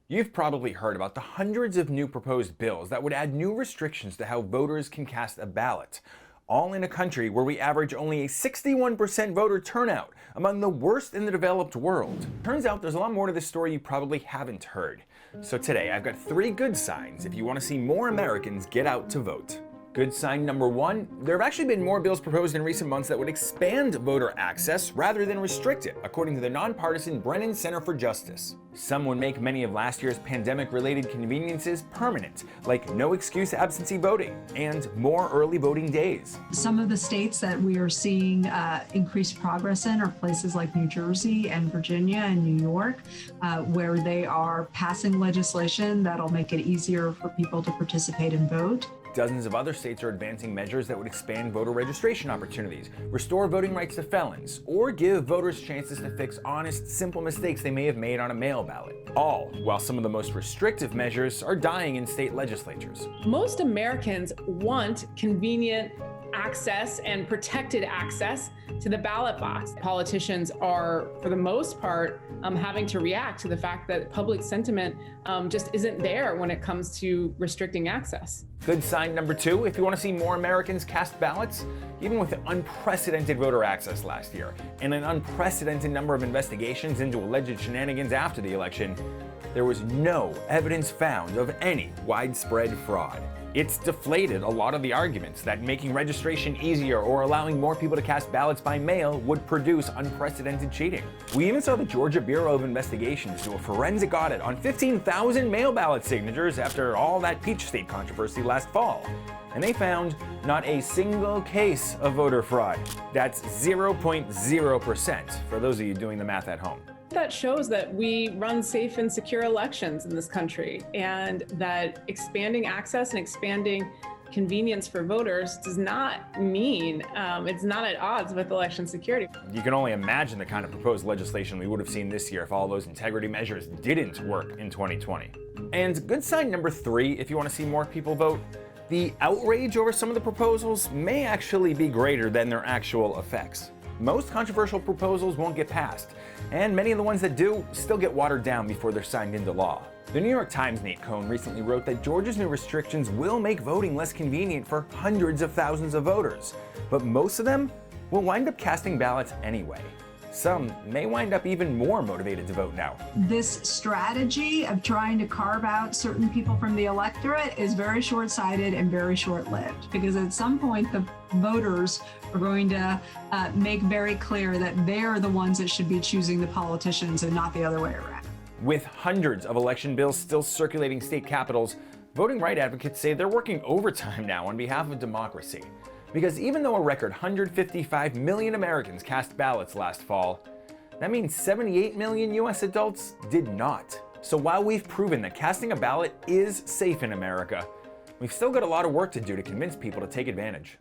You've probably heard about the hundreds of new proposed bills that would add new restrictions to how voters can cast a ballot, all in a country where we average only a 61% voter turnout, among the worst in the developed world. Turns out there's a lot more to this story you probably haven't heard. So today I've got 3 good signs if you want to see more Americans get out to vote. Good sign number 1, there have actually been more bills proposed in recent months that would expand voter access rather than restrict it, according to the nonpartisan Brennan Center for Justice. Some would make many of last year's pandemic-related conveniences permanent, like no excuse absentee voting and more early voting days. Some of the states that we are seeing increased progress in are places like New Jersey and Virginia and New York, where they are passing legislation that'll make it easier for people to participate and vote. Dozens of other states are advancing measures that would expand voter registration opportunities, restore voting rights to felons, or give voters chances to fix honest, simple mistakes they may have made on a mail ballot. All while some of the most restrictive measures are dying in state legislatures. Most Americans want convenient access and protected access to the ballot box. Politicians are, for the most part, having to react to the fact that public sentiment just isn't there when it comes to restricting access. Good sign number 2, if you want to see more Americans cast ballots, even with unprecedented voter access last year and an unprecedented number of investigations into alleged shenanigans after the election, there was no evidence found of any widespread fraud. It's deflated a lot of the arguments that making registration easier or allowing more people to cast ballots by mail would produce unprecedented cheating. We even saw the Georgia Bureau of Investigations do a forensic audit on 15,000 mail ballot signatures after all that Peach State controversy last fall. And they found not a single case of voter fraud. That's 0.0% for those of you doing the math at home. That shows that we run safe and secure elections in this country, and that expanding access and expanding convenience for voters does not mean it's not at odds with election security. You can only imagine the kind of proposed legislation we would have seen this year if all those integrity measures didn't work in 2020. And good sign number 3, if you want to see more people vote, the outrage over some of the proposals may actually be greater than their actual effects. Most controversial proposals won't get passed, and many of the ones that do still get watered down before they're signed into law. The New York Times' Nate Cohn recently wrote that Georgia's new restrictions will make voting less convenient for hundreds of thousands of voters, but most of them will wind up casting ballots anyway. Some may wind up even more motivated to vote now. This strategy of trying to carve out certain people from the electorate is very short-sighted and very short-lived, because at some point the voters are going to make very clear that they're the ones that should be choosing the politicians and not the other way around. With hundreds of election bills still circulating state capitals, voting rights advocates say they're working overtime now on behalf of democracy. Because even though a record 155 million Americans cast ballots last fall, that means 78 million US adults did not. So while we've proven that casting a ballot is safe in America, we've still got a lot of work to do to convince people to take advantage.